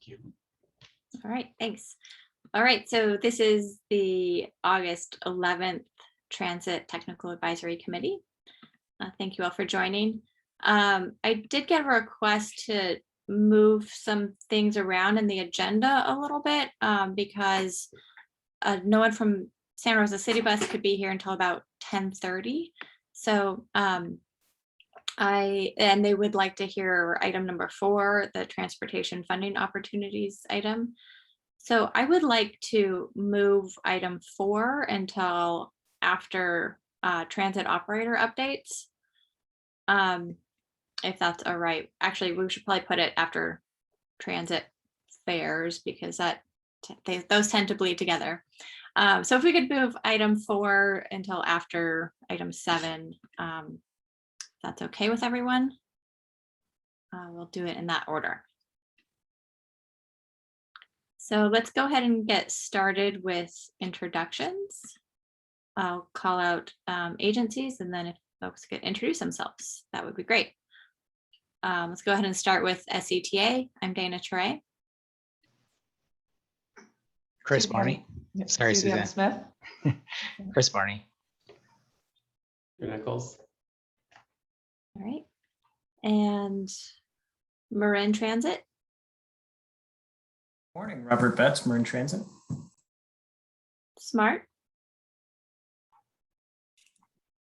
you. All right, thanks. All right, so this is the August 11th Transit Technical Advisory Committee. Thank you all for joining. I did get a request to move some things around in the agenda a little bit because no one from Santa Rosa City Bus could be here until about 10:30. So and they would like to hear item number 4, the transportation funding opportunities item. So I would like to move item 4 until after transit operator updates. If that's all right. Actually, we should probably put it after transit fares because those tend to bleed together. So if we could move item 4 until after item 7, that's okay with everyone. We'll do it in that order. So let's go ahead and get started with introductions. I'll call out agencies, and then if folks could introduce themselves, that would be great. Let's go ahead and start with SCTA. I'm Dana Trey. Chris Barney. Yep. Sorry, Suzanne Suzanne. Smith. Chris Barney. Nichols. All right. And Marin Transit. Morning, Robert Betts, Marin Transit. Smart.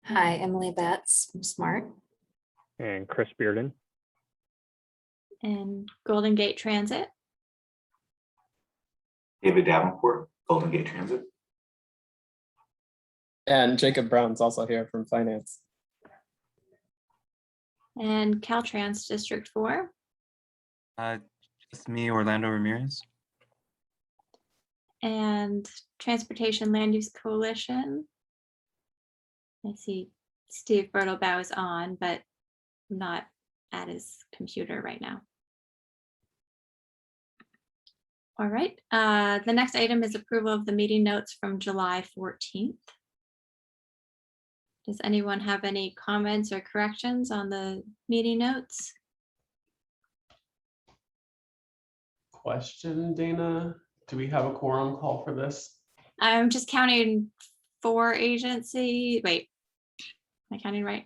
Hi, Emily Betts from Smart. And Chris Bearden. And Golden Gate Transit. David Davenport, Golden Gate Transit. And Jacob Brown's also here from Finance. And Caltrans District 4. Just me, Orlando Ramirez. And Transportation Land Use Coalition. I see Steve Bertelbaugh is on, but not at his computer right now. All right, the next item is approval of the meeting notes from July 14th. Does anyone have any comments or corrections on the meeting notes? Question, Dana. Do we have a quorum call for this? I'm just counting 4 agency. Wait, am I counting right?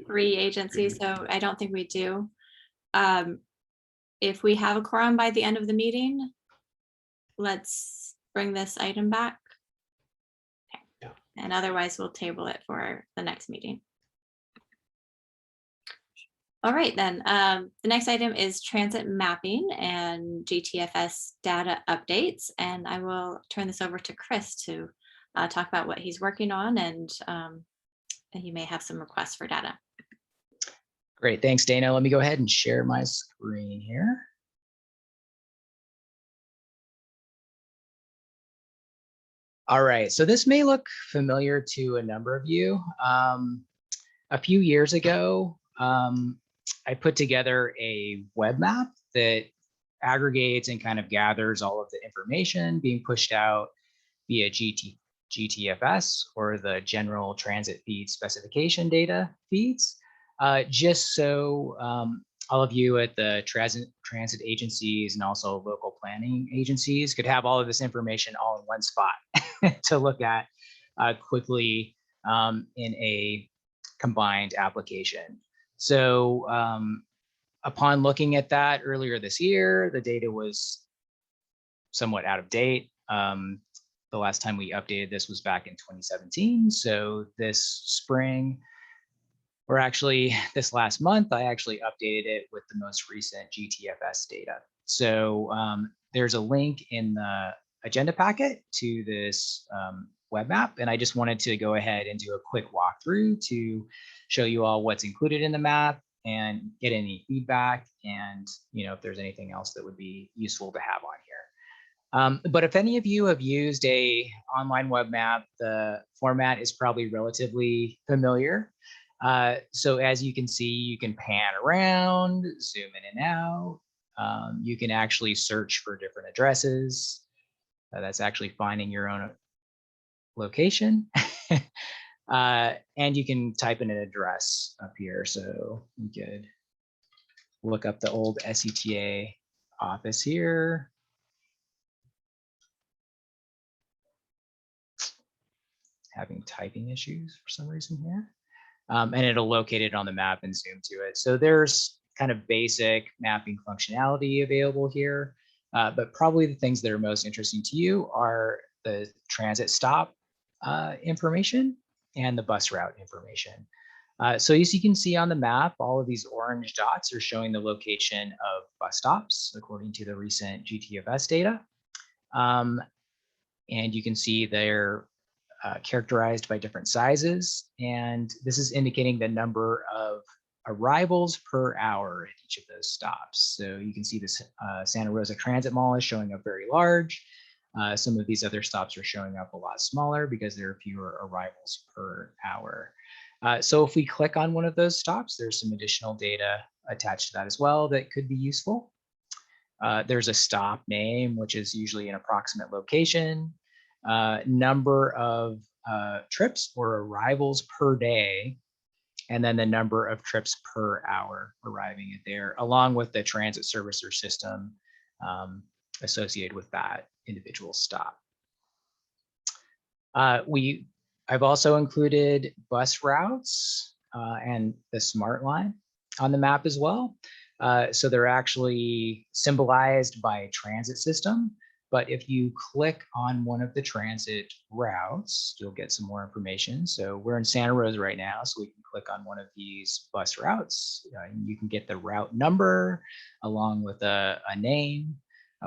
3 agencies, so I don't think we do. If we have a quorum by the end of the meeting, let's bring this item back. Okay. Yeah. And otherwise we'll table it for the next meeting. All right, then the next item is transit mapping and GTFS data updates. And I will turn this over to Chris to talk about what he's working on, and he may have some requests for data. Great, thanks, Dana. Let me go ahead and share my screen here. All right, so this may look familiar to a number of you. A few years ago, I put together a web map that aggregates and kind of gathers all of the information being pushed out via GTFS, or the General Transit Feed Specification Data feeds. Just so all of you at the transit agencies and also local planning agencies could have all of this information all in one spot to look at quickly in a combined application. So upon looking at that earlier this year, the data was somewhat out of date. The last time we updated this was back in 2017. So this spring, or actually this last month, I actually updated it with the most recent GTFS data. So there's a link in the agenda packet to this web map, and I just wanted to go ahead and do a quick walkthrough to show you all what's included in the map and get any feedback, and if there's anything else that would be useful to have on here. But if any of you have used a online web map, the format is probably relatively familiar. So as you can see, you can pan around, zoom in and out. You can actually search for different addresses. That's actually finding your own location. And you can type in an address up here. So you could look up the old SCTA office here. Having typing issues for some reason here. And it'll locate it on the map and zoom to it. So there's kind of basic mapping functionality available here. But probably the things that are most interesting to you are the transit stop information and the bus route information. So as you can see on the map, all of these orange dots are showing the location of bus stops according to the recent GTFS data. And you can see they're characterized by different sizes. And this is indicating the number of arrivals per hour at each of those stops. So you can see this Santa Rosa Transit Mall is showing up very large. Some of these other stops are showing up a lot smaller because there are fewer arrivals per hour. So if we click on one of those stops, there's some additional data attached to that as well that could be useful. There's a stop name, which is usually an approximate location, number of trips or arrivals per day, and then the number of trips per hour arriving at there, along with the transit service or system associated with that individual stop. I've also included bus routes and the Smart Line on the map as well. So they're actually symbolized by a transit system. But if you click on one of the transit routes, you'll get some more information. So we're in Santa Rosa right now, so we can click on one of these bus routes. You can get the route number along with a name,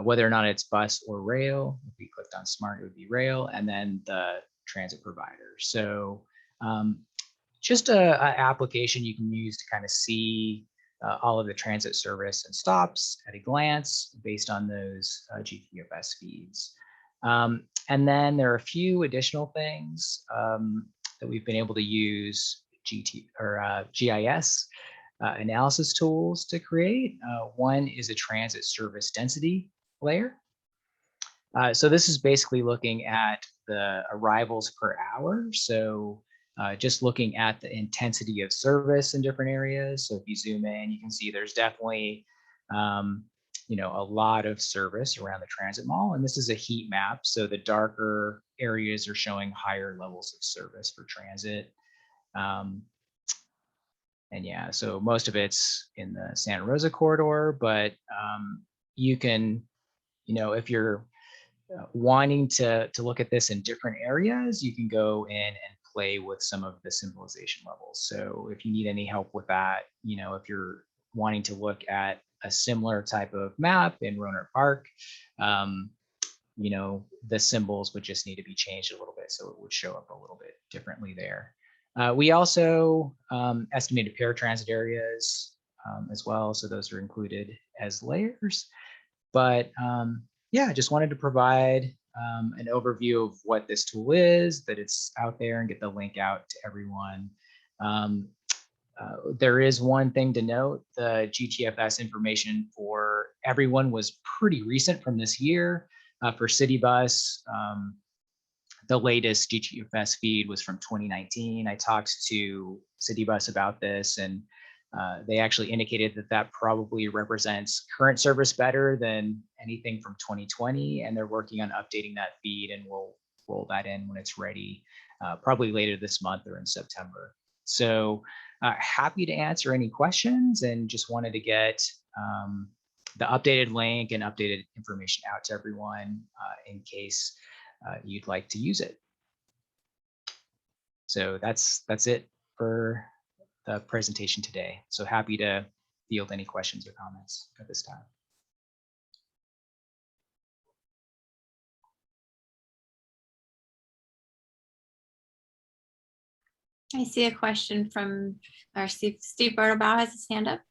whether or not it's bus or rail. If we clicked on Smart, it would be rail, and then the transit provider. So just a application you can use to kind of see all of the transit service and stops at a glance based on those GTFS feeds. And then there are a few additional things that we've been able to use GIS analysis tools to create. One is a transit service density layer. So this is basically looking at the arrivals per hour. So just looking at the intensity of service in different areas. So if you zoom in, you can see there's definitely, a lot of service around the transit mall. And this is a heat map. So the darker areas are showing higher levels of service for transit. And yeah, so most of it's in the Santa Rosa corridor, but you can, if you're wanting to look at this in different areas, you can go in and play with some of the symbolization levels. So if you need any help with that, if you're wanting to look at a similar type of map in Rohnert Park, the symbols would just need to be changed a little bit, so it would show up a little bit differently there. We also estimated paratransit areas as well, so those are included as layers. But yeah, I just wanted to provide an overview of what this tool is, that it's out there, and get the link out to everyone. There is one thing to note: the GTFS information for everyone was pretty recent from this year. For City Bus, the latest GTFS feed was from 2019. I talked to City Bus about this, and they actually indicated that that probably represents current service better than anything from 2020, and they're working on updating that feed, and we'll roll that in when it's ready, probably later this month or in September. So happy to answer any questions, and just wanted to get the updated link and updated information out to everyone in case you'd like to use it. So that's it for the presentation today. So happy to field any questions or comments at this time. I see a question from our Steve Bertlebaugh has his hand up.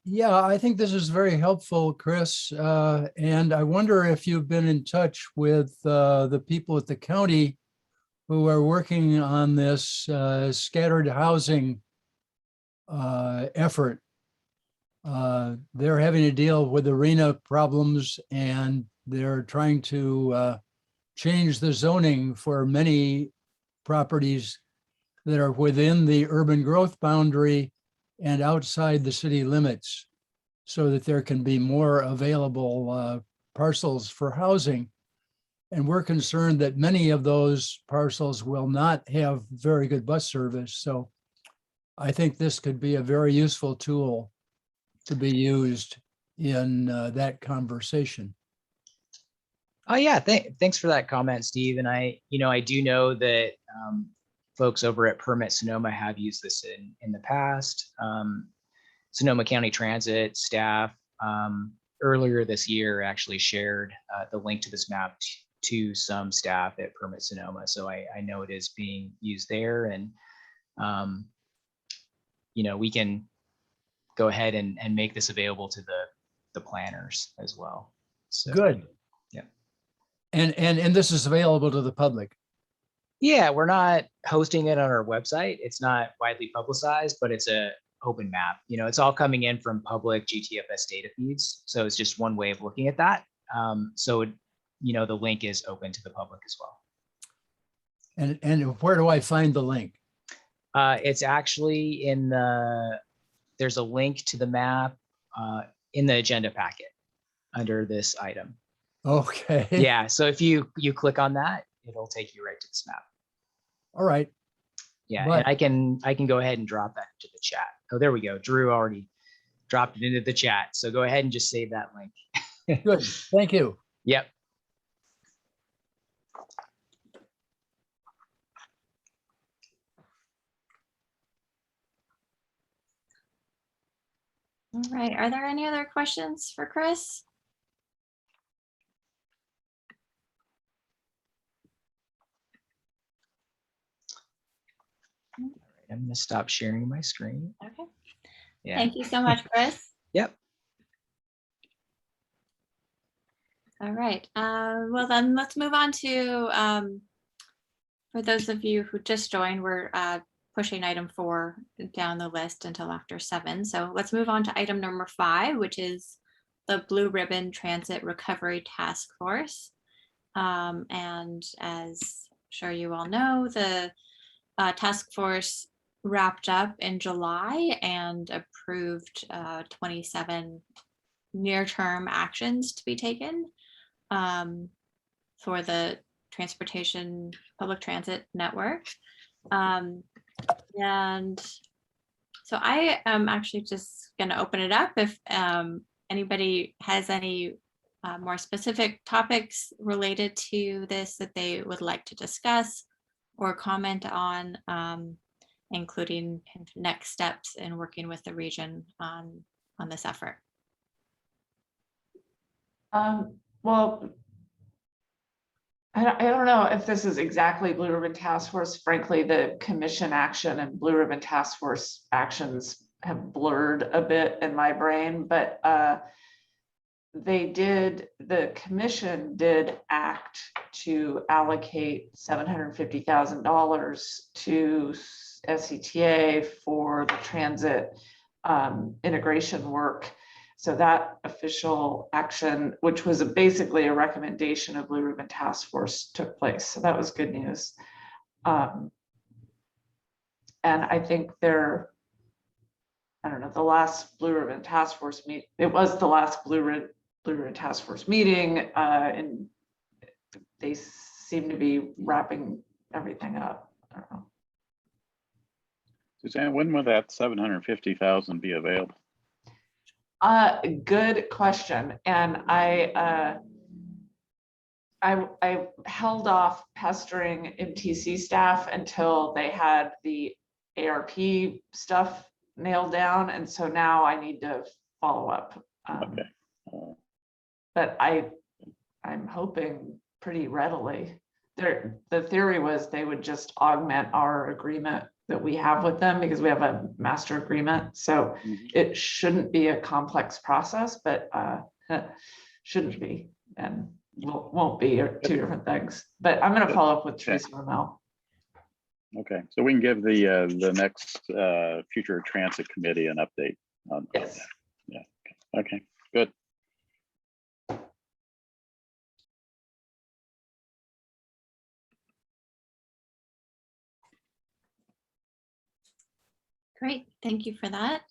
Yeah, I think this is very helpful, Chris. And I wonder if you've been in touch with the people at the county who are working on this scattered housing effort. They're having to deal with arena problems, and they're trying to change the zoning for many properties that are within the urban growth boundary and outside the city limits. so that there can be more available parcels for housing. And we're concerned that many of those parcels will not have very good bus service. So I think this could be a very useful tool to be used in that conversation. Oh yeah, thanks for that comment, Steve. And I do know that folks over at Permit Sonoma have used this in the past. Sonoma County Transit staff earlier this year actually shared the link to this map to some staff at Permit Sonoma. So I know it is being used there, and we can go ahead and make this available to the planners as well. So, good. Yeah. And this is available to the public. Yeah, we're not hosting it on our website. It's not widely publicized, but it's a open map. It's all coming in from public GTFS data feeds. So it's just one way of looking at that. The link is open to the public as well. And where do I find the link? It's actually there's a link to the map in the agenda packet under this item. Okay. Yeah, so if you click on that, it'll take you right to this map. All right. Yeah, But- and I can go ahead and drop that into the chat. Oh, there we go. Drew already dropped it into the chat. So go ahead and just save that link. Good. Thank you. Yep. All right, are there any other questions for Chris? I'm going to stop sharing my screen. Okay, Yeah. thank you so much, Chris. Yep. All right, well then let's move on to, for those of you who just joined, we're pushing item 4 down the list until after 7. So let's move on to item number 5, which is the Blue Ribbon Transit Recovery Task Force. And as I'm sure you all know, the task force wrapped up in July and approved 27 near-term actions to be taken for the public transit network. And so I am actually just going to open it up if anybody has any more specific topics related to this that they would like to discuss or comment on, including next steps in working with the region on this effort. Well, I don't know if this is exactly Blue Ribbon Task Force. Frankly, the commission action and Blue Ribbon Task Force actions have blurred a bit in my brain, but the commission did act to allocate $750,000 to SCTA for the transit integration work. So that official action, which was basically a recommendation of Blue Ribbon Task Force, took place. So that was good news. And I think I don't know, the last Blue Ribbon Task Force it was the last Blue Ribbon Task Force meeting, and they seem to be wrapping everything up. I don't know. Suzanne, when will that 750,000 be available? Good question. And I held off pestering MTC staff until they had the ARP stuff nailed down. And so now I need to follow up. Okay. But I'm hoping pretty readily. The theory was they would just augment our agreement that we have with them because we have a master agreement. So it shouldn't be a complex process, but shouldn't be and won't be, or two different things. But I'm going to follow up with Teresa Ramel. Okay, so we can give the next future transit committee an update on Yes. that. Yeah. Okay. Good. Great, thank you for that.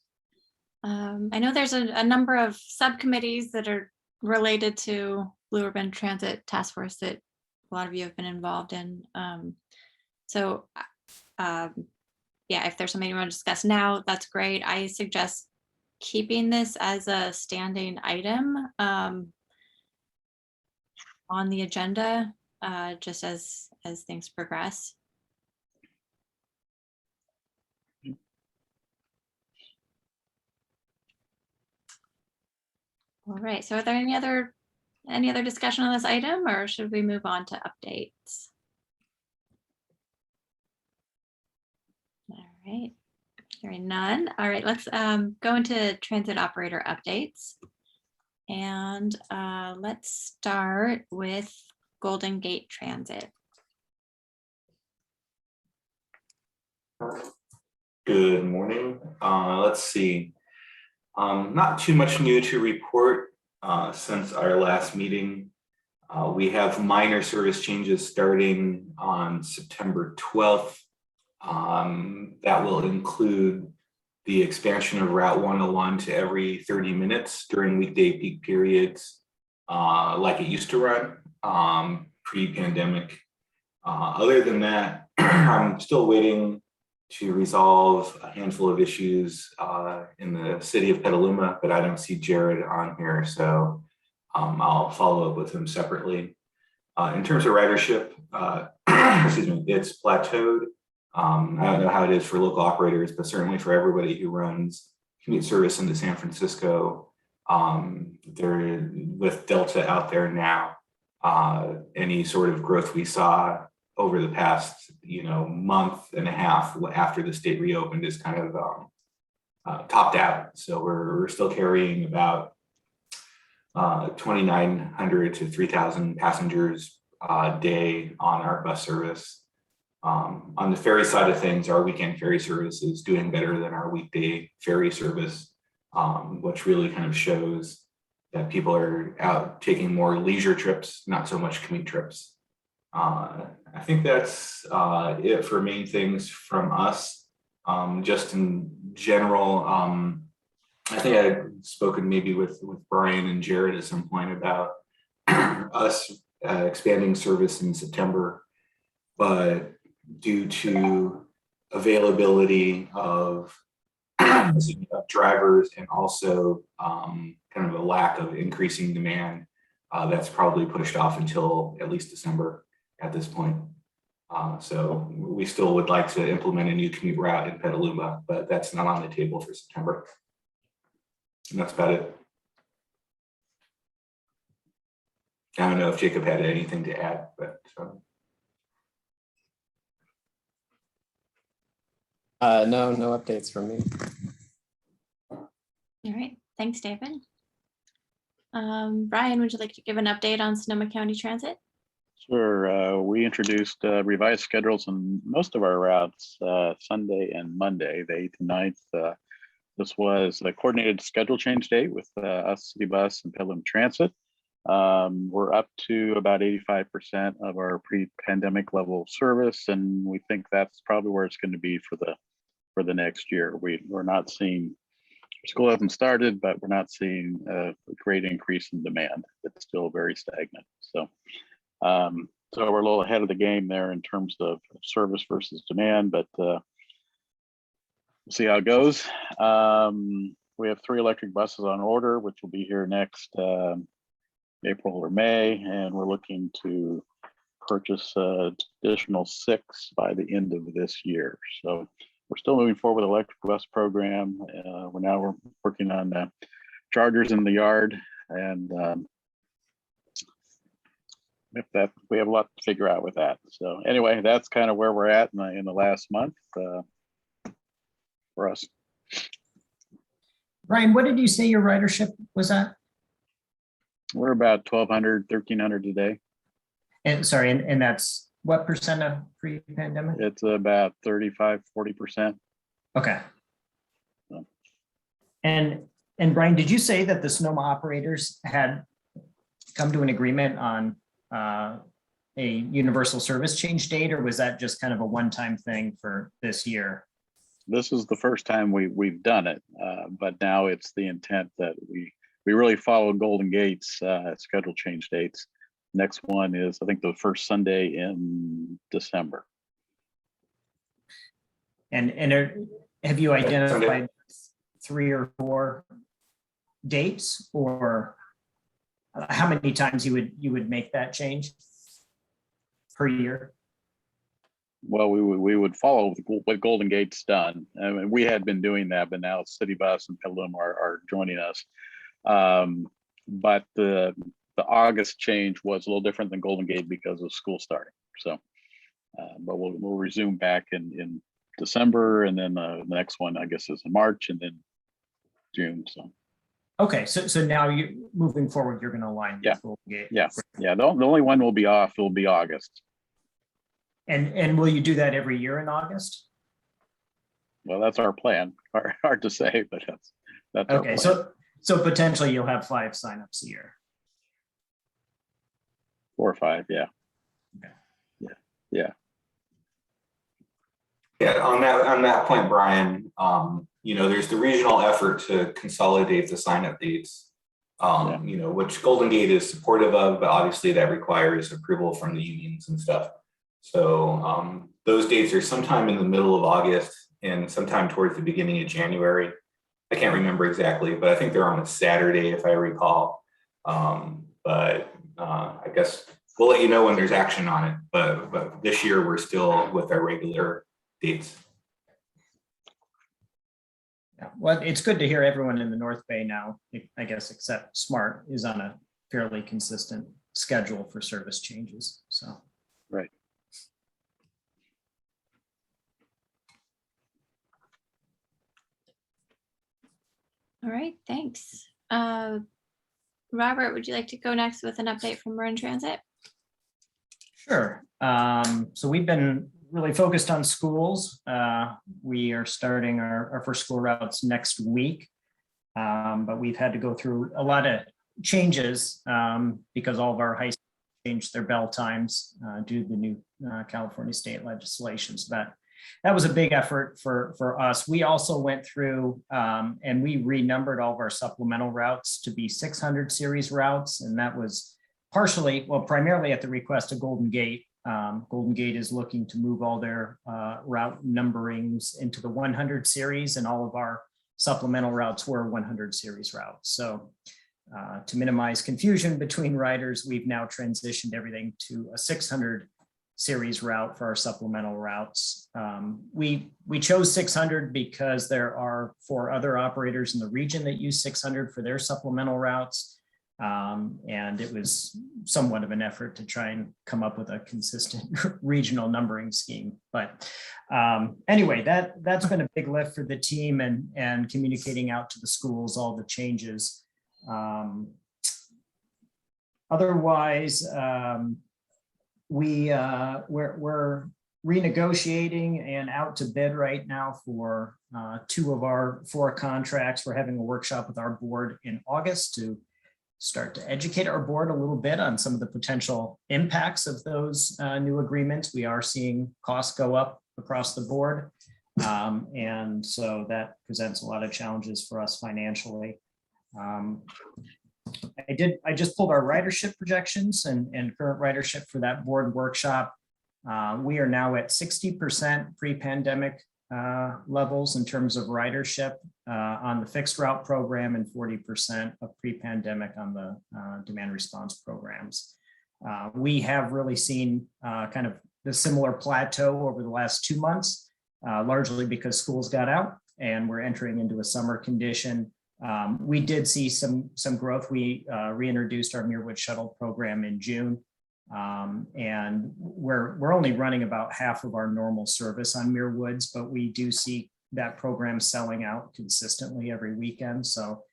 I know there's a number of subcommittees that are related to Blue Urban Transit Task Force that a lot of you have been involved in. So yeah, if there's something you want to discuss now, that's great. I suggest keeping this as a standing item on the agenda, just as things progress. All right, so are there any other discussion on this item, or should we move on to updates? All right, hearing none. All right, let's go into transit operator updates. And let's start with Golden Gate Transit. Good morning. Let's see. Not too much new to report since our last meeting. We have minor service changes starting on September 12th. That will include the expansion of Route 101 to every 30 minutes during weekday peak periods, like it used to run pre-pandemic. Other than that, I'm still waiting to resolve a handful of issues in the city of Petaluma, but I don't see Jared on here, so I'll follow up with him separately. In terms of ridership, excuse me, it's plateaued. I don't know how it is for local operators, but certainly for everybody who runs commute service into San Francisco, there with Delta out there now, any sort of growth we saw over the past, month and a half after the state reopened is kind of topped out. So we're still carrying about 2,900 to 3,000 passengers a day on our bus service. On the ferry side of things, our weekend ferry service is doing better than our weekday ferry service, which really kind of shows that people are out taking more leisure trips, not so much commute trips. I think that's it for main things from us. Just in general, I think I had spoken maybe with Brian and Jared at some point about us expanding service in September, but due to availability of drivers and also kind of a lack of increasing demand, that's probably pushed off until at least December at this point. So we still would like to implement a new commute route in Petaluma, but that's not on the table for September. And that's about it. I don't know if Jacob had anything to add, but No updates from me. All right, thanks, David. Brian, would you like to give an update on Sonoma County Transit? Sure. We introduced revised schedules on most of our routes Sunday and Monday, the 8th and 9th. This was a coordinated schedule change date with us, City Bus and Petaluma Transit. We're up to about 85% of our pre-pandemic level service, and we think that's probably where it's going to be for the next year. We're not seeing, school hasn't started, but we're not seeing a great increase in demand. It's still very stagnant. So we're a little ahead of the game there in terms of service versus demand, but we'll see how it goes. We have 3 electric buses on order, which will be here next April or May, and we're looking to purchase additional 6 by the end of this year. So we're still moving forward with the electric bus program. We're working on chargers in the yard, and we have a lot to figure out with that. So anyway, that's kind of where we're at in the last month for us. Brian, what did you say your ridership was at? We're about 1,200, 1,300 today. And sorry, and that's what percent of pre-pandemic? It's about 35, 40%. Okay. So. And Brian, did you say that the Sonoma operators had come to an agreement on a universal service change date, or was that just kind of a one-time thing for this year? This is the first time we've done it. But now it's the intent that we really follow Golden Gate's schedule change dates. Next one is, I think, the first Sunday in December. And have you identified 3 or 4 dates, or how many times you would make that change per year? Well, we would follow what Golden Gate's done. I mean, we had been doing that, but now City Bus and Petaluma are joining us. But the August change was a little different than Golden Gate because of school starting. So, but we'll resume back in December, and then the next one, I guess, is in March, and then June. So. Okay, so now you moving forward, you're going to align with Golden Gate. Yeah. The only one will be off. Will be August. And will you do that every year in August? Well, that's our plan. Hard to say, but that's our okay. plan. So potentially you'll have 5 signups a year. 4 or 5, yeah. Okay. Yeah. Yeah, on that point, Brian, there's the regional effort to consolidate the sign-up dates, which Golden Gate is supportive of, but obviously that requires approval from the unions and stuff. So those dates are sometime in the middle of August and sometime towards the beginning of January. I can't remember exactly, but I think they're on a Saturday, if I recall. But I guess we'll let you know when there's action on it. But this year we're still with our regular dates. Yeah, well, it's good to hear everyone in the North Bay now, I guess, except Smart, is on a fairly consistent schedule for service changes. So, right. All right, thanks. Robert, would you like to go next with an update from Marin Transit? Sure. So we've been really focused on schools. We are starting our first school routes next week, but we've had to go through a lot of changes because all of our high schools changed their bell times due to the new California state legislation. So that was a big effort for us. We also went through and we renumbered all of our supplemental routes to be 600 series routes, and that was primarily at the request of Golden Gate. Golden Gate is looking to move all their route numberings into the 100 series, and all of our supplemental routes were 100 series routes. So to minimize confusion between riders, we've now transitioned everything to a 600 series route for our supplemental routes. We chose 600 because there are 4 other operators in the region that use 600 for their supplemental routes. And it was somewhat of an effort to try and come up with a consistent regional numbering scheme. But anyway, that's been a big lift for the team and communicating out to the schools all the changes. Otherwise, we're renegotiating and out to bid right now for 2 of our 4 contracts. We're having a workshop with our board in August to start to educate our board a little bit on some of the potential impacts of those new agreements. We are seeing costs go up across the board. And so that presents a lot of challenges for us financially. I just pulled our ridership projections and current ridership for that board workshop. We are now at 60% pre-pandemic levels in terms of ridership on the fixed route program and 40% of pre-pandemic on the demand response programs. We have really seen kind of the similar plateau over the last 2 months, largely because schools got out and we're entering into a summer condition. We did see some growth. We reintroduced our Muirwood shuttle program in June. And we're only running about half of our normal service on Muirwoods, but we do see that program selling out consistently every weekend. So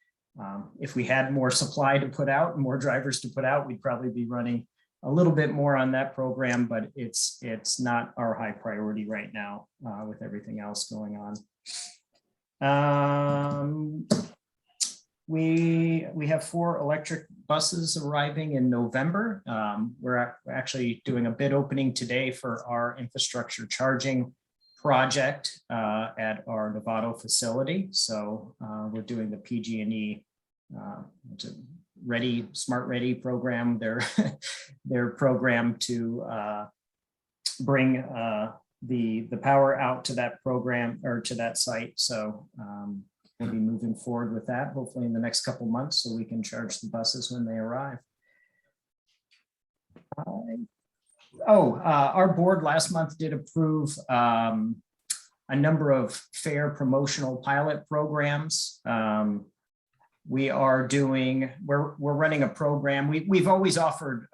if we had more supply to put out, more drivers to put out, we'd probably be running a little bit more on that program, but it's not our high priority right now with everything else going on. We have 4 electric buses arriving in November. We're actually doing a bid opening today for our infrastructure charging project at our Novato facility. So we're doing the PG&E Ready, Smart Ready program. Their program to bring the power out to that program or to that site. So we'll be moving forward with that hopefully in the next couple months so we can charge the buses when they arrive. Our board last month did approve a number of fair promotional pilot programs. We're running a program. We've always offered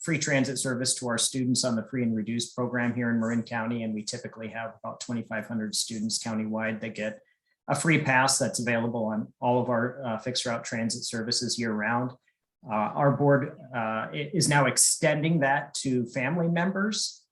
free transit service to our students on the free and reduced program here in Marin County. And we typically have about 2,500 students countywide that get a free pass that's available on all of our fixed route transit services year round. Our board is now extending that to family members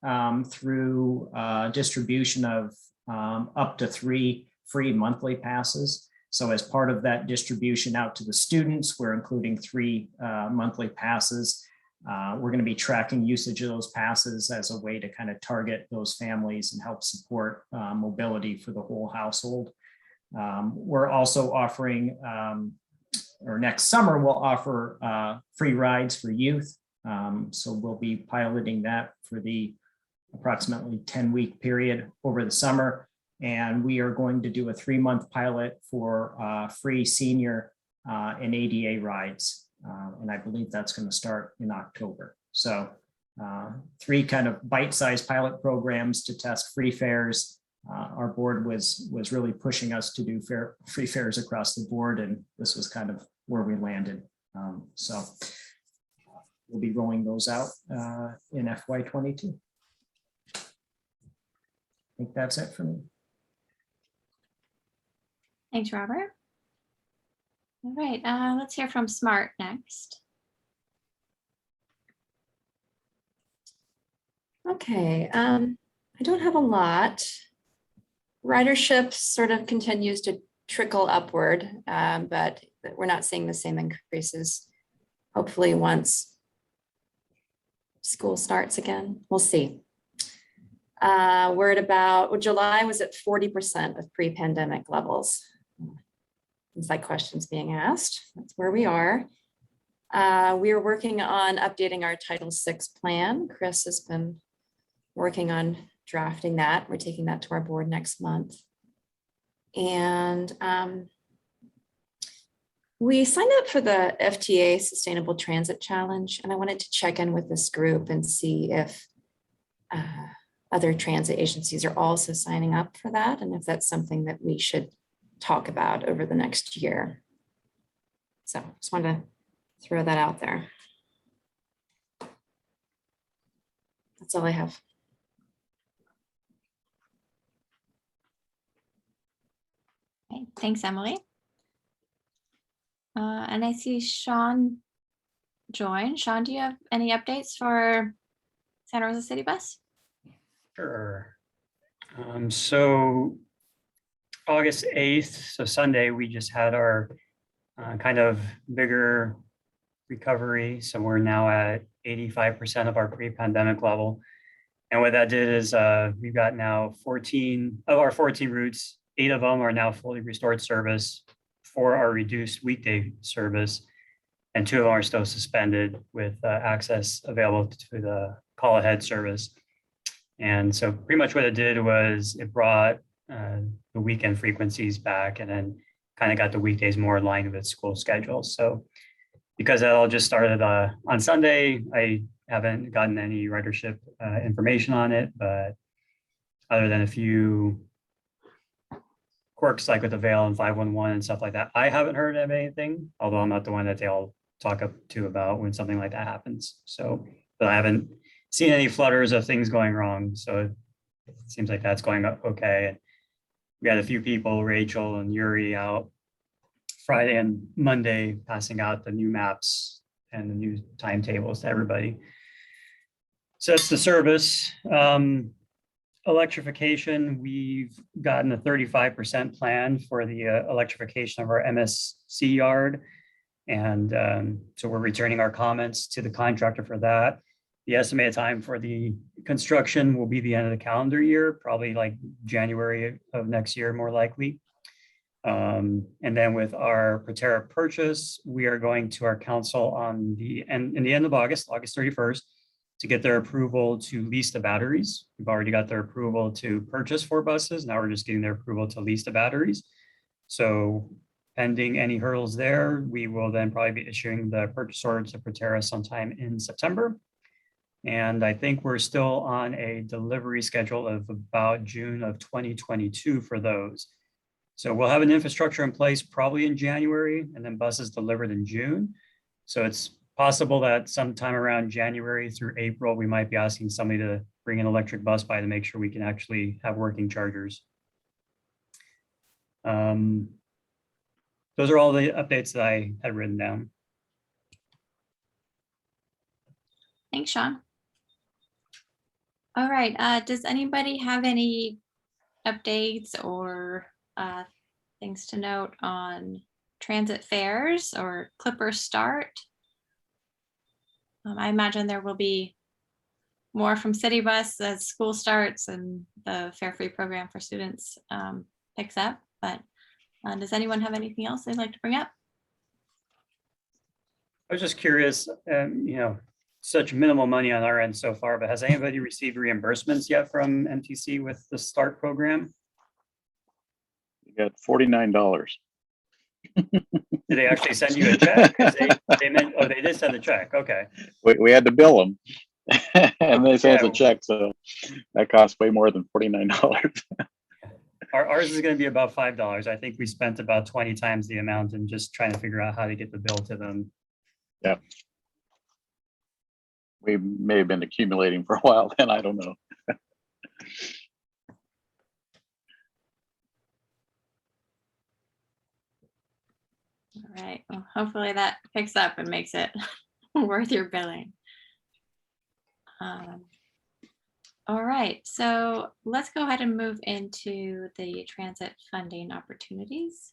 through distribution of up to 3 free monthly passes. So as part of that distribution out to the students, we're including 3 monthly passes. We're going to be tracking usage of those passes as a way to kind of target those families and help support mobility for the whole household. We're also offering or next summer, we'll offer free rides for youth. So we'll be piloting that for the approximately 10-week period over the summer. And we are going to do a 3-month pilot for free senior and ADA rides. And I believe that's going to start in October. So 3 kind of bite-sized pilot programs to test free fares. Our board was really pushing us to do free fares across the board, and this was kind of where we landed. So we'll be rolling those out in FY22. I think that's it for me. Thanks, Robert. All right, let's hear from Smart next. Okay, I don't have a lot. Ridership sort of continues to trickle upward, but we're not seeing the same increases. Hopefully once school starts again, we'll see. We're at about, July was at 40% of pre-pandemic levels. It's like questions being asked. That's where we are. We are working on updating our Title VI plan. Chris has been working on drafting that. We're taking that to our board next month. And we signed up for the FTA Sustainable Transit Challenge, and I wanted to check in with this group and see if other transit agencies are also signing up for that, and if that's something that we should talk about over the next year. So just wanted to throw that out there. That's all I have. Okay, thanks, Emily. And I see Sean joined. Sean, do you have any updates for Santa Rosa City Bus? Sure. So August 8th, so Sunday, we just had our kind of bigger recovery. So we're now at 85% of our pre-pandemic level. And what that did is we've got now 14 of our 14 routes, 8 of them are now fully restored service for our reduced weekday service. And 2 of them are still suspended with access available to the call ahead service. And so pretty much what it did was it brought the weekend frequencies back and then kind of got the weekdays more aligned with school schedules. So because that all just started on Sunday, I haven't gotten any ridership information on it, but other than a few quirks like with the Vail and 511 and stuff like that, I haven't heard of anything, although I'm not the one that they all talk up to about when something like that happens. So, but I haven't seen any flutters of things going wrong. So it seems like that's going okay. And we had a few people, Rachel and Yuri, out Friday and Monday passing out the new maps and the new timetables to everybody. So that's the service. Electrification, we've gotten a 35% plan for the electrification of our MSC yard. And so we're returning our comments to the contractor for that. the estimated time for the construction will be the end of the calendar year, probably like January of next year, more likely. And then with our Proterra purchase, we are going to our council on in the end of August 31st, to get their approval to lease the batteries. We've already got their approval to purchase 4 buses. Now we're just getting their approval to lease the batteries. So pending any hurdles there, we will then probably be issuing the purchase order to Proterra sometime in September. And I think we're still on a delivery schedule of about June of 2022 for those. So we'll have an infrastructure in place probably in January, and then buses delivered in June. So it's possible that sometime around January through April, we might be asking somebody to bring an electric bus by to make sure we can actually have working chargers. Those are all the updates that I had written down. Thanks, Sean. All right, does anybody have any updates or things to note on transit fares or Clipper Start? I imagine there will be more from City Bus as school starts and the fare-free program for students picks up, but does anyone have anything else they'd like to bring up? I was just curious, such minimal money on our end so far, but has anybody received reimbursements yet from MTC with the START program? You got $49. Did they actually send you a check? They did send a check. Okay. We had to bill them, and they sent us a check, so that cost way more than $49. Ours is going to be about $5. I think we spent about 20 times the amount and just trying to figure out how to get the bill to them. Yeah. We may have been accumulating for a while then, I don't know. All right, well, hopefully that picks up and makes it worth your billing. All right, so let's go ahead and move into the transit funding opportunities.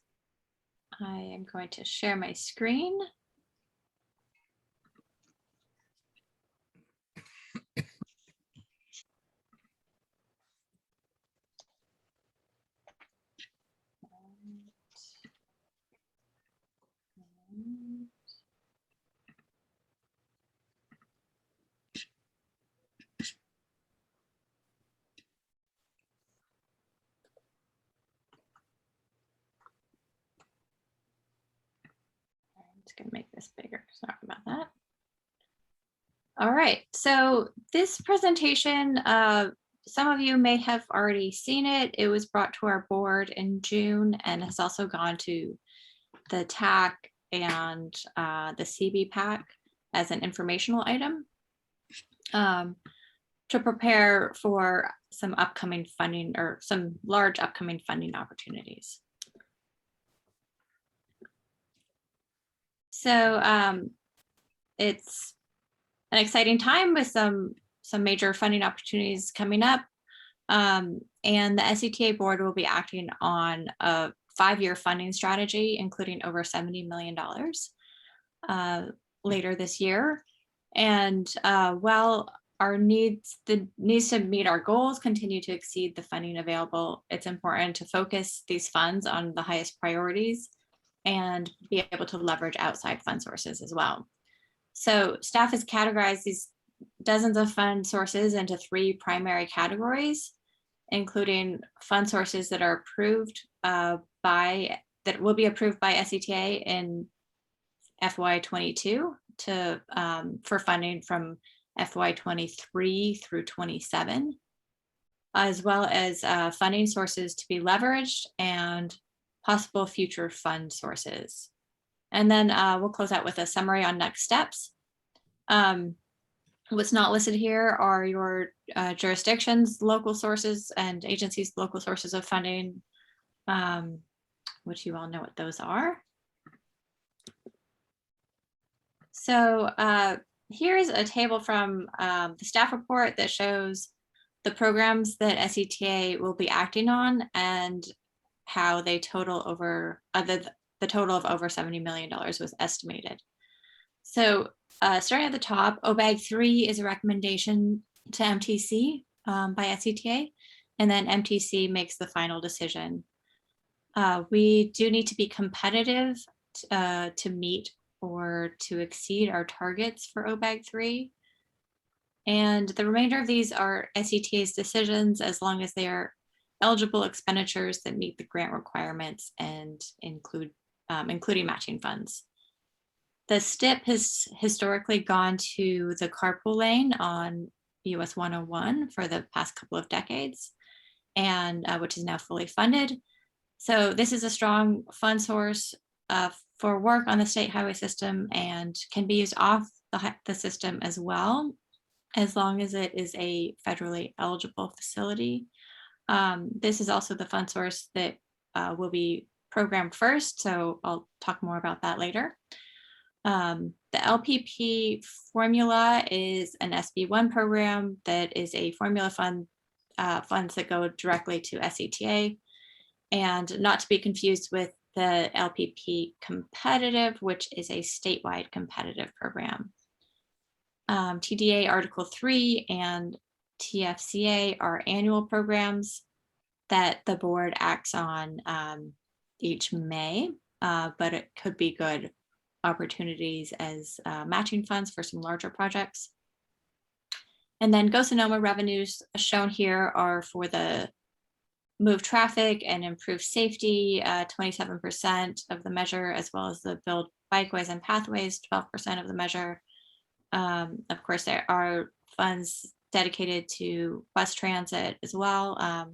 I am going to share my screen. Just gonna make this bigger, sorry about that. All right, so this presentation, some of you may have already seen it. It was brought to our board in June and has also gone to the TAC and the CB as an informational item to prepare for some upcoming funding or some large upcoming funding opportunities. So it's an exciting time with some major funding opportunities coming up. And the SCTA board will be acting on a 5-year funding strategy, including over $70 million later this year. And while our needs to meet our goals continue to exceed the funding available, it's important to focus these funds on the highest priorities and be able to leverage outside fund sources as well. So staff has categorized these dozens of fund sources into 3 primary categories, including fund sources that are approved that will be approved by SCTA in FY22 for funding from FY23 through 27, as well as funding sources to be leveraged and possible future fund sources. And then we'll close out with a summary on next steps. What's not listed here are your jurisdictions, local sources, and agencies' local sources of funding, which you all know what those are. So here's a table from the staff report that shows the programs that SCTA will be acting on and how they total over the total of over $70 million was estimated. So starting at the top, OBAG 3 is a recommendation to MTC by SCTA, and then MTC makes the final decision. We do need to be competitive to meet or to exceed our targets for OBAG 3. And the remainder of these are SCTA's decisions as long as they are eligible expenditures that meet the grant requirements and include including matching funds. The STIP has historically gone to the carpool lane on US 101 for the past couple of decades, and which is now fully funded. So this is a strong fund source for work on the state highway system and can be used off the system as well, as long as it is a federally eligible facility. This is also the fund source that will be programmed first, so I'll talk more about that later. The LPP formula is an SB1 program that is a formula fund, funds that go directly to SCTA, and not to be confused with the LPP competitive, which is a statewide competitive program. TDA Article 3 and TFCA are annual programs that the board acts on each May, but it could be good opportunities as matching funds for some larger projects. And then GO-SONOMA revenues shown here are for the move traffic and improve safety, 27% of the measure, as well as the build bikeways and pathways, 12% of the measure. Of course, there are funds dedicated to bus transit as well,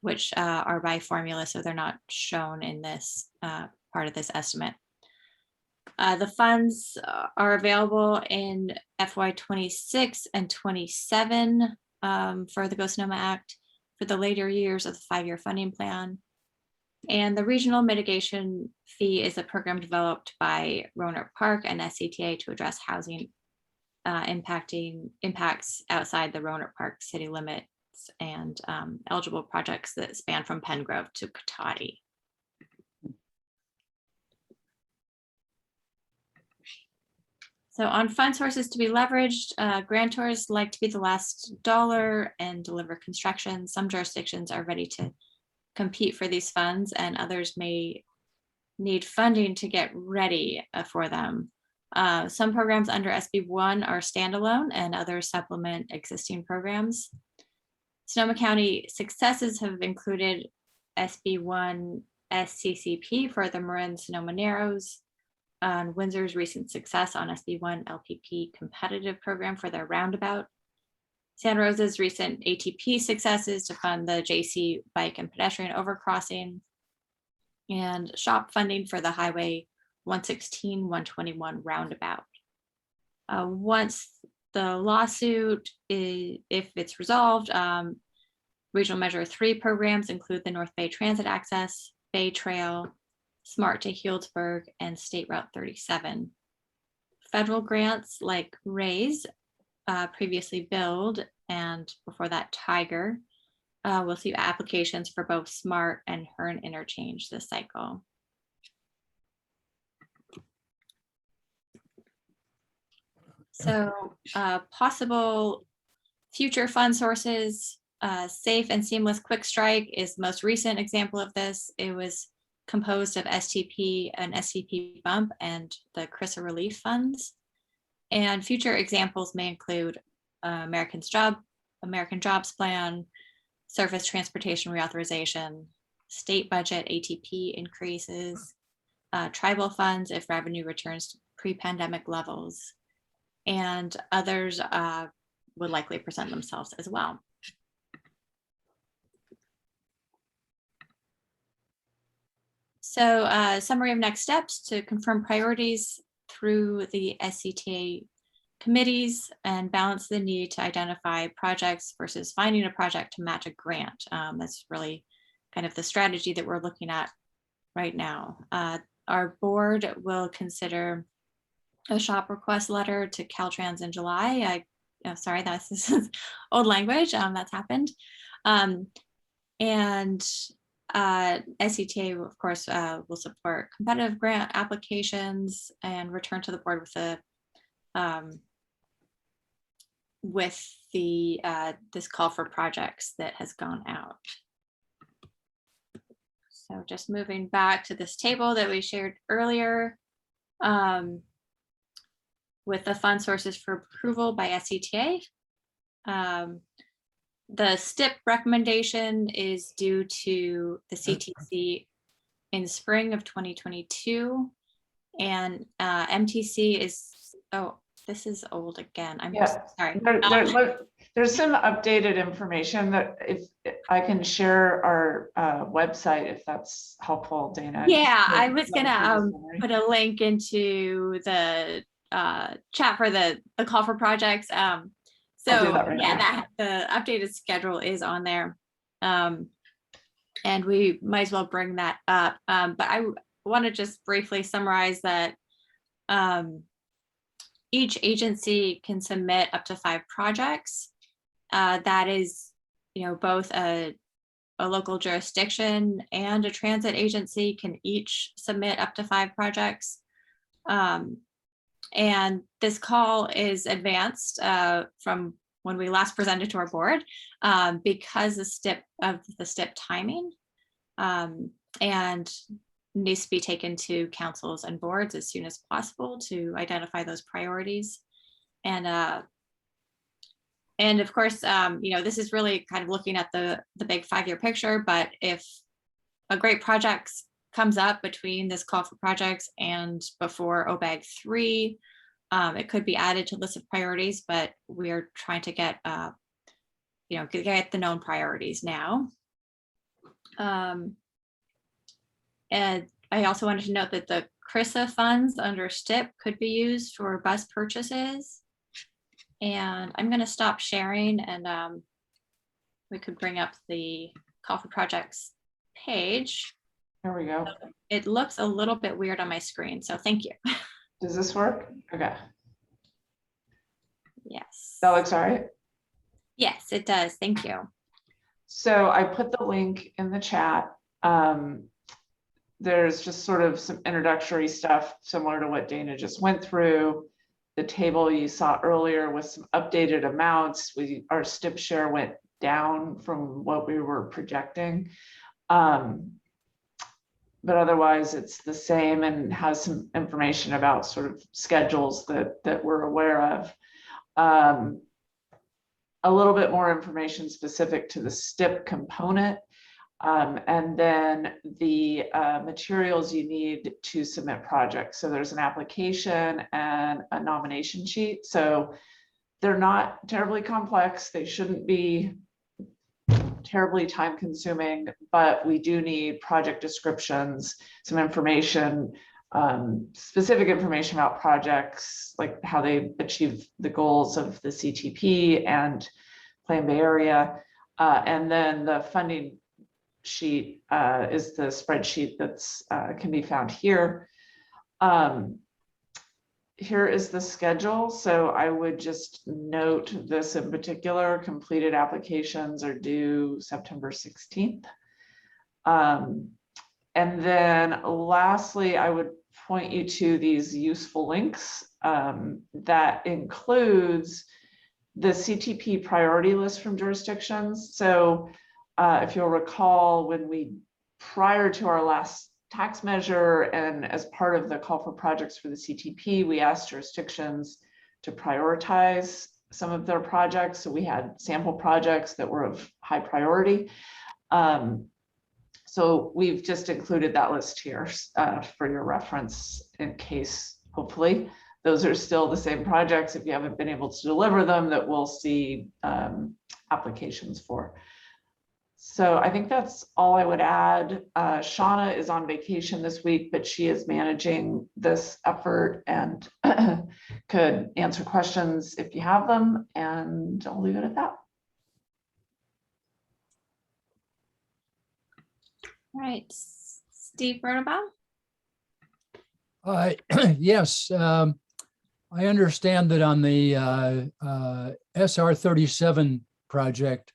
which are by formula, so they're not shown in this part of this estimate. The funds are available in FY26 and 27 for the GO-SONOMA Act for the later years of the 5-year funding plan. And the regional mitigation fee is a program developed by Roanoke Park and SCTA to address housing impacts outside the Roanoke Park city limits and eligible projects that span from Pengrove to Cotati. So on fund sources to be leveraged, grantors like to be the last dollar and deliver construction. Some jurisdictions are ready to compete for these funds, and others may need funding to get ready for them. Some programs under SB1 are standalone and others supplement existing programs. Sonoma County successes have included SB1 SCCP for the Marin Sonoma Narrows, and Windsor's recent success on SB1 LPP competitive program for their roundabout. Santa Rosa's recent ATP successes to fund the JC bike and pedestrian overcrossing, and SHOP funding for the Highway 116, 121 roundabout. Once the lawsuit, if it's resolved, Regional Measure 3 programs include the North Bay Transit Access, Bay Trail, Smart to Healdsburg, and State Route 37. Federal grants like RAISE, previously Build, and before that Tiger, will see applications for both Smart and Hearn interchange this cycle. So possible future fund sources, Safe and Seamless Quick Strike is the most recent example of this. It was composed of STP and SCP Bump and the CRISA relief funds. And future examples may include American Jobs Plan, Surface Transportation Reauthorization, state budget ATP increases, tribal funds if revenue returns to pre-pandemic levels, and others would likely present themselves as well. So summary of next steps: to confirm priorities through the SCTA committees and balance the need to identify projects versus finding a project to match a grant. That's really kind of the strategy that we're looking at right now. Our board will consider a SHOP request letter to Caltrans in July. Sorry, this is old language, that's happened. And SCTA, of course, will support competitive grant applications and return to the board with a with the this call for projects that has gone out. So just moving back to this table that we shared earlier, with the fund sources for approval by SCTA. The STIP recommendation is due to the CTC in spring of 2022. And MTC is, oh, this is old again. I'm sorry. There's some updated information that if I can share our website, if that's helpful, Dana. Yeah, I was gonna put a link into the chat for the call for projects. So right yeah, now. the updated schedule is on there. And we might as well bring that up. But I want to just briefly summarize that each agency can submit up to 5 projects. That is, both a local jurisdiction and a transit agency can each submit up to 5 projects. And this call is advanced from when we last presented to our board because the STIP timing and needs to be taken to councils and boards as soon as possible to identify those priorities. And of course, this is really kind of looking at the big 5-year picture, but if a great project comes up between this call for projects and before OBAG 3, it could be added to list of priorities, but we're trying to get, get the known priorities now. And I also wanted to note that the CRISA funds under STIP could be used for bus purchases. And I'm going to stop sharing and we could bring up the call for projects page. There we go. It looks a little bit weird on my screen, so thank you. Does this work? Okay. Yes. That looks all right. Yes, it does. Thank you. So I put the link in the chat. There's just sort of some introductory stuff similar to what Dana just went through. The table you saw earlier with some updated amounts. Our STIP share went down from what we were projecting. But otherwise it's the same and has some information about sort of schedules that we're aware of. A little bit more information specific to the STIP component. And then the materials you need to submit projects. So there's an application and a nomination sheet. So they're not terribly complex. They shouldn't be terribly time consuming, but we do need project descriptions, some information, specific information about projects, like how they achieve the goals of the CTP and Plan Bay Area. And then the funding sheet is the spreadsheet that's can be found here. Here is the schedule. So I would just note this in particular, completed applications are due September 16th. And then lastly, I would point you to these useful links that includes the CTP priority list from jurisdictions. So if you'll recall, when prior to our last tax measure and as part of the call for projects for the CTP, we asked jurisdictions to prioritize some of their projects. So we had sample projects that were of high priority. So we've just included that list here for your reference in case, hopefully, those are still the same projects if you haven't been able to deliver them that we'll see applications for. So I think that's all I would add. Shauna is on vacation this week, but she is managing this effort and could answer questions if you have them, and I'll leave it at that. All right, Steve Rodenbaum. Yes, I understand that on the SR 37 project,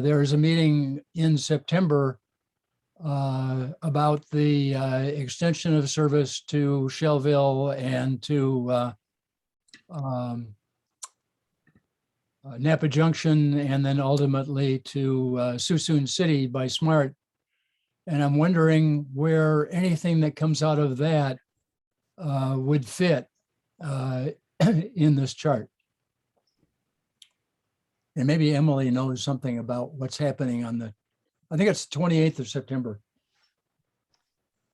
there is a meeting in September about the extension of service to Shelville and to Napa Junction, and then ultimately to Suisun City by SMART. And I'm wondering where anything that comes out of that would fit in this chart. And maybe Emily knows something about what's happening on the, I think it's 28th of September.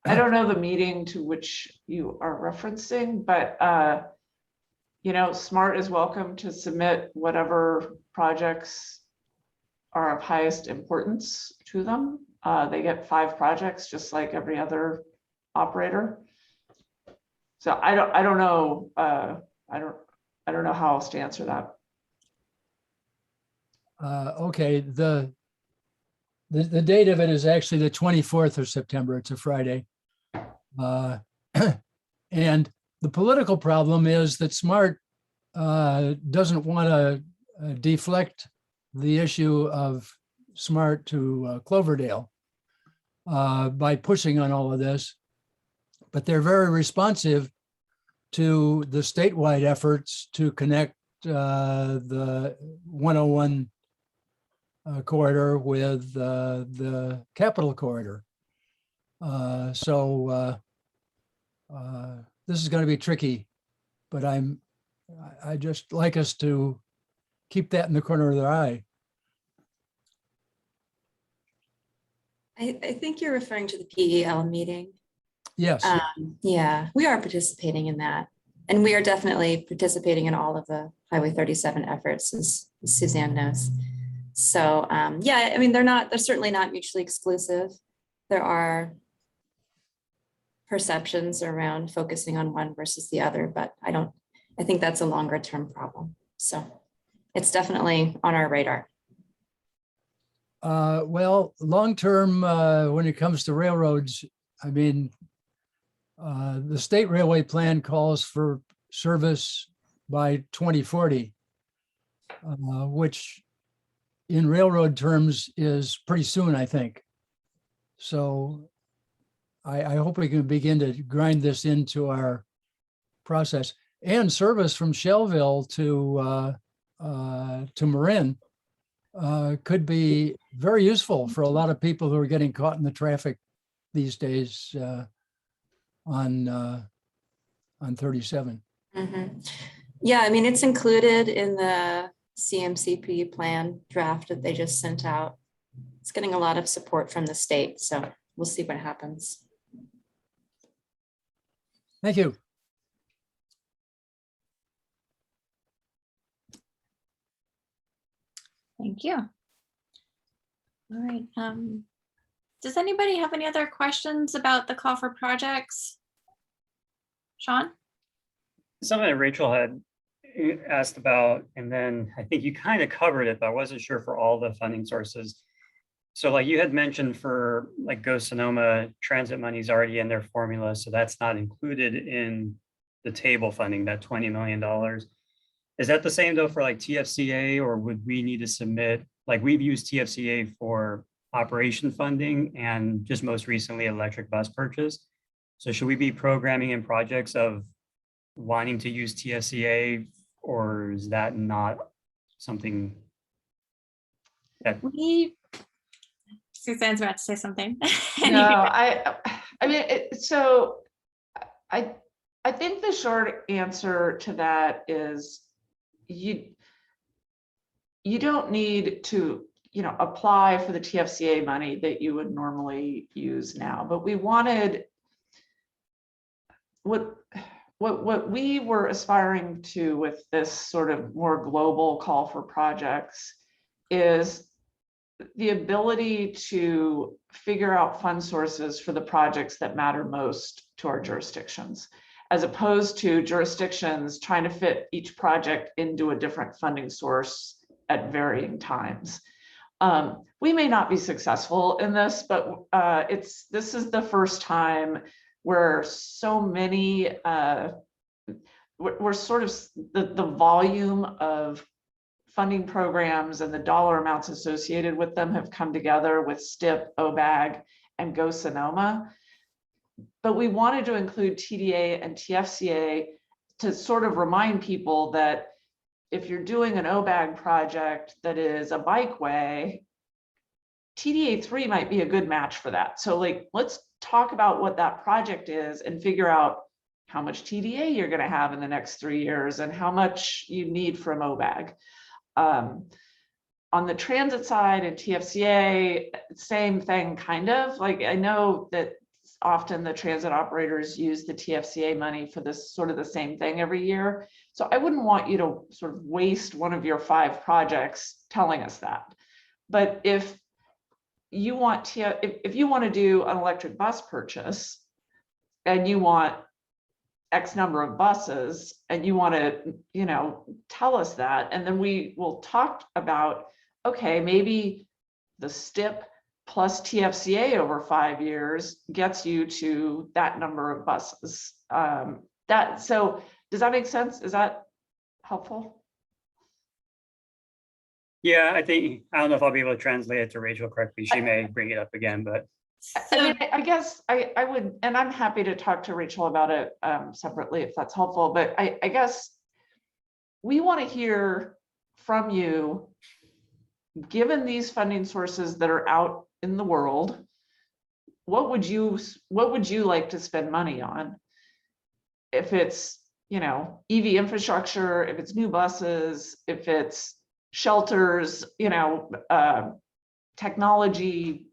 I don't know the meeting to which you are referencing, but SMART is welcome to submit whatever projects are of highest importance to them. They get 5 projects, just like every other operator. So I don't know. I don't know how else to answer that. Okay, the date of it is actually the 24th of September. It's a Friday. And the political problem is that SMART doesn't want to deflect the issue of SMART to Cloverdale by pushing on all of this, but they're very responsive to the statewide efforts to connect the 101 corridor with the Capital Corridor. So this is going to be tricky, but I just like us to keep that in the corner of their eye. I think you're referring to the PEL meeting. Yes. Yeah, we are participating in that. And we are definitely participating in all of the Highway 37 efforts, as Suzanne knows. So yeah, I mean, they're certainly not mutually exclusive. There are perceptions around focusing on one versus the other, but I think that's a longer term problem. So it's definitely on our radar. Well, long-term, when it comes to railroads, I mean, the state railway plan calls for service by 2040, which in railroad terms is pretty soon, I think. So I hope we can begin to grind this into our process. And service from Shelville to Marin could be very useful for a lot of people who are getting caught in the traffic these days on 37. Mm-hmm. Yeah, I mean, it's included in the CMCP plan draft that they just sent out. It's getting a lot of support from the state, so we'll see what happens. Thank you. Thank you. All right. Does anybody have any other questions about the call for projects? Sean? Something that Rachel had asked about, and then I think you kind of covered it, but I wasn't sure for all the funding sources. So like you had mentioned for like Go Sonoma, transit money is already in their formula, so that's not included in the table funding, that $20 million. Is that the same though for like TFCA, or would we need to submit, like we've used TFCA for operation funding and just most recently electric bus purchase. So should we be programming in projects of wanting to use TFCA, or is that not something that Suzanne's about to say something? No, I mean, so I think the short answer to that is you don't need to, apply for the TFCA money that you would normally use now, but we wanted what we were aspiring to with this sort of more global call for projects is the ability to figure out fund sources for the projects that matter most to our jurisdictions, as opposed to jurisdictions trying to fit each project into a different funding source at varying times. We may not be successful in this, but this is the first time where so many, we're sort of the volume of funding programs and the dollar amounts associated with them have come together with STIP, OBAG, and Go Sonoma. But we wanted to include TDA and TFCA to sort of remind people that if you're doing an OBAG project that is a bikeway, TDA 3 might be a good match for that. So like, let's talk about what that project is and figure out how much TDA you're going to have in the next 3 years and how much you need from OBAG. On the transit side and TFCA, same thing, kind of. Like, I know that often the transit operators use the TFCA money for this sort of the same thing every year. So I wouldn't want you to sort of waste one of your 5 projects telling us that. But if you want if you want to do an electric bus purchase and you want X number of buses and you want to, you know, tell us that, and then we will talk about, okay, maybe the STIP plus TFCA over 5 years gets you to that number of buses. So does that make sense? Is that helpful? Yeah, I don't know if I'll be able to translate it to Rachel correctly. She may bring it up again, but. I mean, I guess I would, and I'm happy to talk to Rachel about it separately if that's helpful, but I guess we want to hear from you, given these funding sources that are out in the world, what would you like to spend money on? If it's, you know, EV infrastructure, if it's new buses, if it's shelters, you know, technology,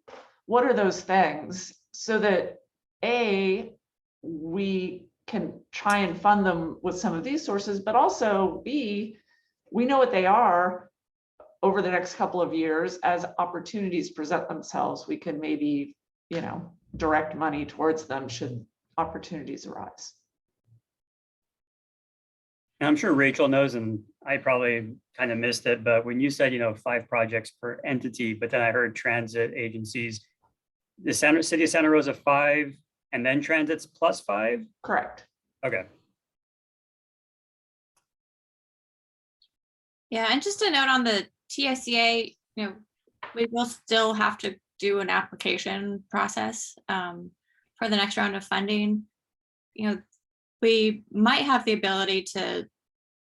what are those things, so that A, we can try and fund them with some of these sources, but also B, we know what they are over the next couple of years. As opportunities present themselves, we can maybe, you know, direct money towards them should opportunities arise. And I'm sure Rachel knows, and I probably kind of missed it, but when you said, you know, 5 projects per entity, but then I heard transit agencies, the City of Santa Rosa 5, and then transit's plus 5? Correct. Okay. Yeah, and just a note on the TSCA, you know, we will still have to do an application process for the next round of funding. You know, we might have the ability to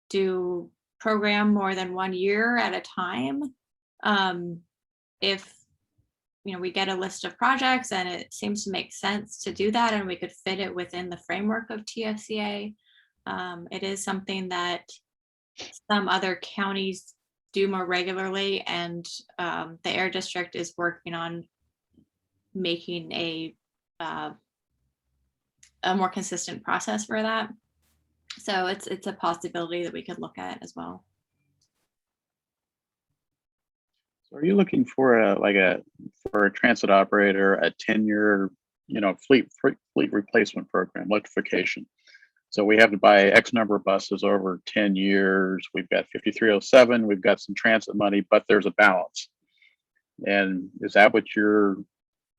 do program more than 1 year at a time. If, you know, we get a list of projects and it seems to make sense to do that and we could fit it within the framework of TSCA. It is something that some other counties do more regularly, and the Air District is working on making a more consistent process for that. So it's a possibility that we could look at as well. So are you looking for for a transit operator, a 10-year, you know, fleet replacement program, electrification? So we have to buy X number of buses over 10 years. We've got 5307, we've got some transit money, but there's a balance. And is that what you're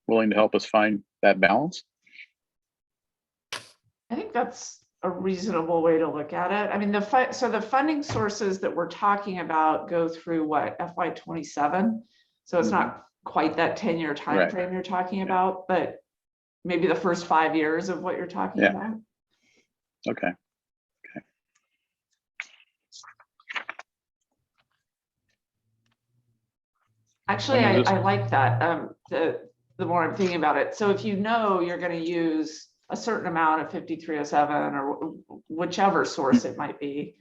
willing to help us find that balance? I think that's a reasonable way to look at it. I mean, so the funding sources that we're talking about go through what, FY27. So it's not quite that 10-year time frame you're talking about, but maybe the first 5 years of what you're talking about. Okay. Actually, I like that. The more I'm thinking about it. So if you know you're going to use a certain amount of 5307 or whichever source it might be,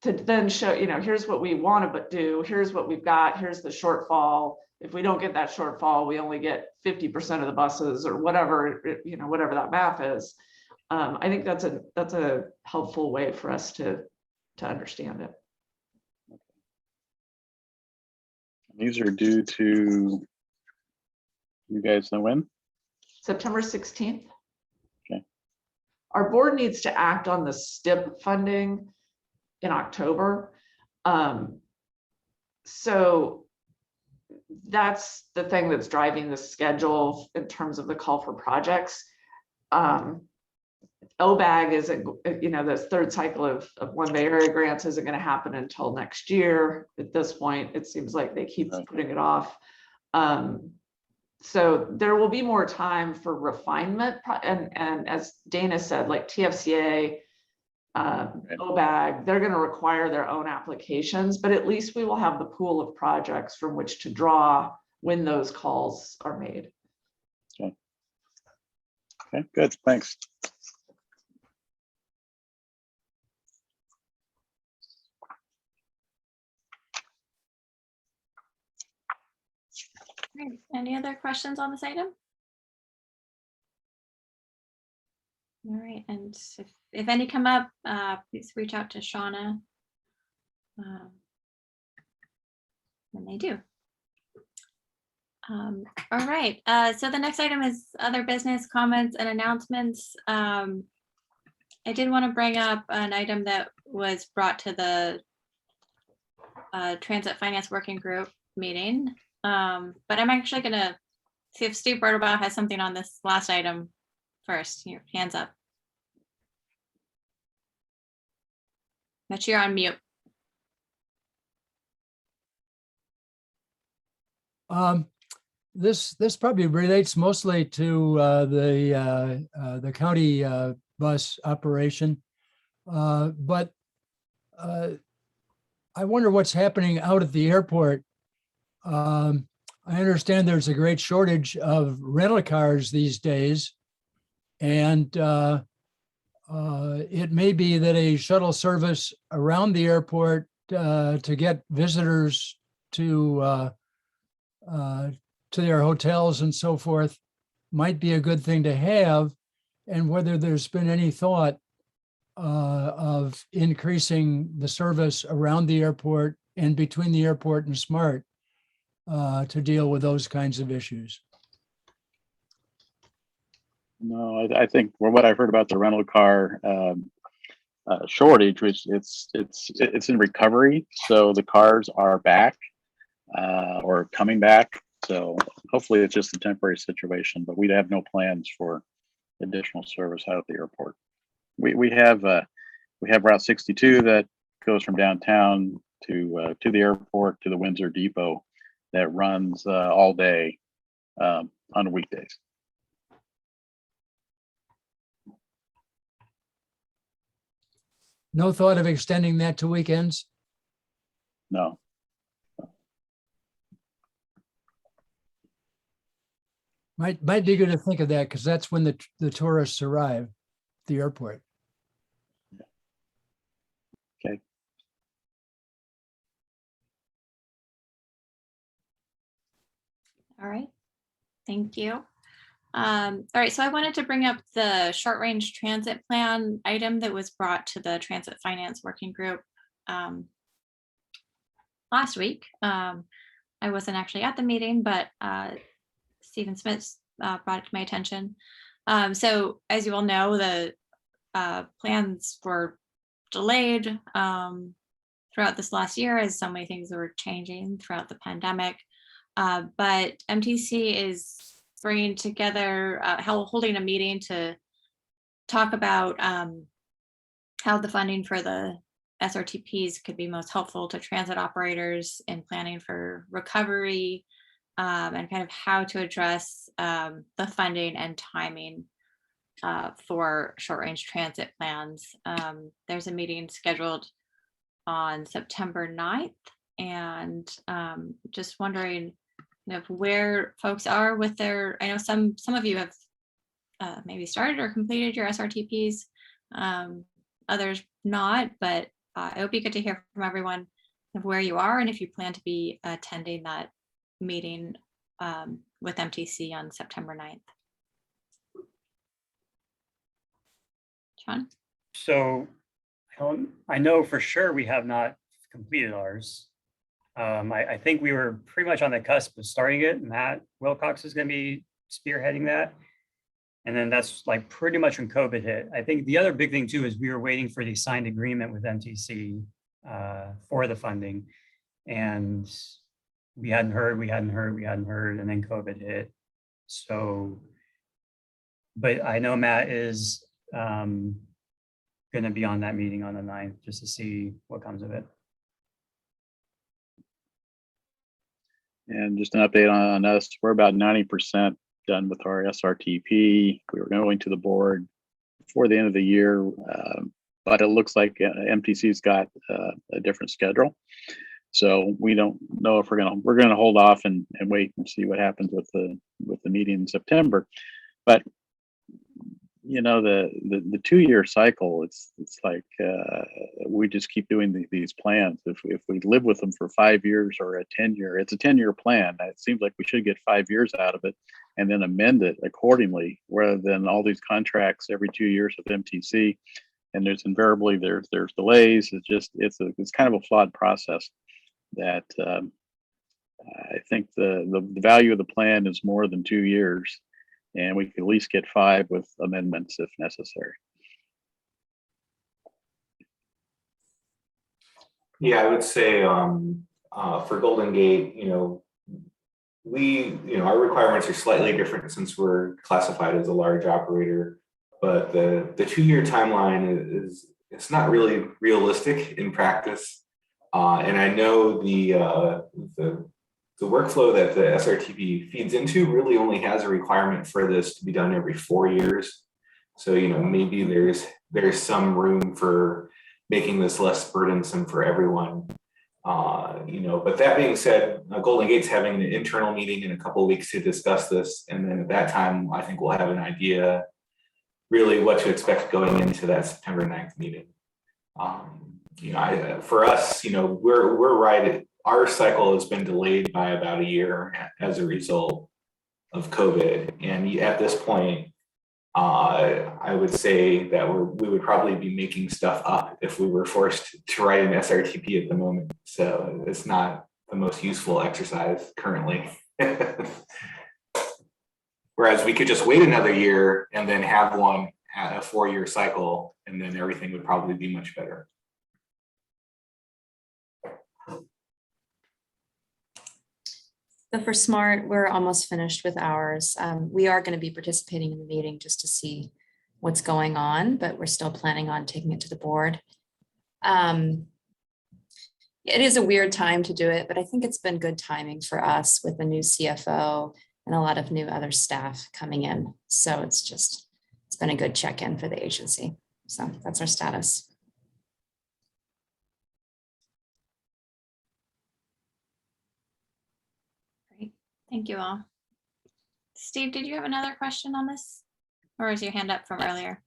to then show, you know, here's what we want to do, here's what we've got, here's the shortfall. If we don't get that shortfall, we only get 50% of the buses or whatever, you know, whatever that math is. I think that's a helpful way for us to understand it. These are due to, you guys know when? September 16th. Okay. Our board needs to act on the STIP funding in October. So that's the thing that's driving the schedule in terms of the call for projects. OBAG isn't, you know, the third cycle of One Bay Area grants isn't going to happen until next year. At this point, it seems like they keep putting it off. So there will be more time for refinement and as Dana said, like TFCA, OBAG, they're going to require their own applications, but at least we will have the pool of projects from which to draw when those calls are made. Okay. Okay, good, thanks. Great. Any other questions on this item? All right, and if any come up, please reach out to Shauna when they do. All right, so the next item is other business comments and announcements. I did want to bring up an item that was brought to the Transit Finance Working Group meeting, but I'm actually going to see if Steve Bertelbaugh has something on this last item first. Your hands up. But you're on mute. This probably relates mostly to the county bus operation, but I wonder what's happening out at the airport. I understand there's a great shortage of rental cars these days, and it may be that a shuttle service around the airport to get visitors to their hotels and so forth might be a good thing to have, and whether there's been any thought of increasing the service around the airport and between the airport and SMART to deal with those kinds of issues. No, I think what I've heard about the rental car shortage, which it's in recovery, so the cars are back or coming back. So hopefully it's just a temporary situation, but we'd have no plans for additional service out at the airport. We have Route 62 that goes from downtown to the airport to the Windsor Depot that runs all day on weekdays. No thought of extending that to weekends? No. Might be good to think of that because that's when the tourists arrive at the airport. Okay. All right, thank you. All right, so I wanted to bring up the short range transit plan item that was brought to the Transit Finance Working Group last week. I wasn't actually at the meeting, but Stephen Smith brought it to my attention. So as you all know, the plans were delayed throughout this last year as so many things were changing throughout the pandemic. But MTC is bringing together, holding a meeting to talk about how the funding for the SRTPs could be most helpful to transit operators in planning for recovery, and kind of how to address the funding and timing for short-range transit plans. There's a meeting scheduled on September 9th, and just wondering where folks are with their, I know some of you have maybe started or completed your SRTPs, others not, but it would be good to hear from everyone of where you are and if you plan to be attending that meeting with MTC on September 9th. Sean? So I know for sure we have not completed ours. I think we were pretty much on the cusp of starting it. Matt Wilcox is going to be spearheading that. And then that's like pretty much when COVID hit. I think the other big thing too is we were waiting for the signed agreement with MTC for the funding. And we hadn't heard, and then COVID hit. So, but I know Matt is going to be on that meeting on the 9th just to see what comes of it. And just an update on us, we're about 90% done with our SRTP. We were going to the board before the end of the year, but it looks like MTC's got a different schedule. So we don't know if we're gonna hold off and wait and see what happens with the meeting in September. But you know, the 2-year cycle, it's like we just keep doing these plans. If we live with them for 5 years or a 10-year, it's a 10-year plan. It seems like we should get 5 years out of it and then amend it accordingly, rather than all these contracts every 2 years with MTC. And there's invariably there's delays. It's kind of a flawed process that I think the value of the plan is more than 2 years. And we could at least get 5 with amendments if necessary. Yeah, I would say for Golden Gate, you know, our requirements are slightly different since we're classified as a large operator, but the 2-year timeline it's not really realistic in practice. And I know the workflow that the SRTP feeds into really only has a requirement for this to be done every 4 years. So, you know, maybe there's some room for making this less burdensome for everyone. You know, but that being said, Golden Gate's having an internal meeting in a couple of weeks to discuss this. And then at that time, I think we'll have an idea really what to expect going into that September 9th meeting. You know, for us, you know, we're right. Our cycle has been delayed by about a year as a result of COVID. And at this point, I would say that we would probably be making stuff up if we were forced to write an SRTP at the moment. So it's not the most useful exercise currently. Whereas we could just wait another year and then have one at a 4-year cycle, and then everything would probably be much better. So for SMART, we're almost finished with ours. We are going to be participating in the meeting just to see what's going on, but we're still planning on taking it to the board. It is a weird time to do it, but I think it's been good timing for us with the new CFO and a lot of new other staff coming in. So it's been a good check-in for the agency. So that's our status. Thank you all. Steve, did you have another question on this? Or is your hand up from earlier?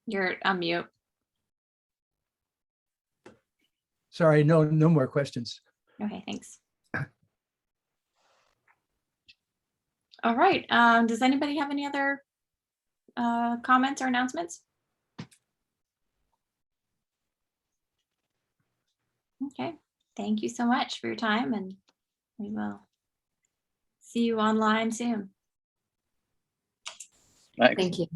You're on mute. Sorry, no more questions. Okay, thanks. All right, does anybody have any other comments or announcements? Okay. Thank you so much for your time, and we will see you online soon. Thanks. Thank you.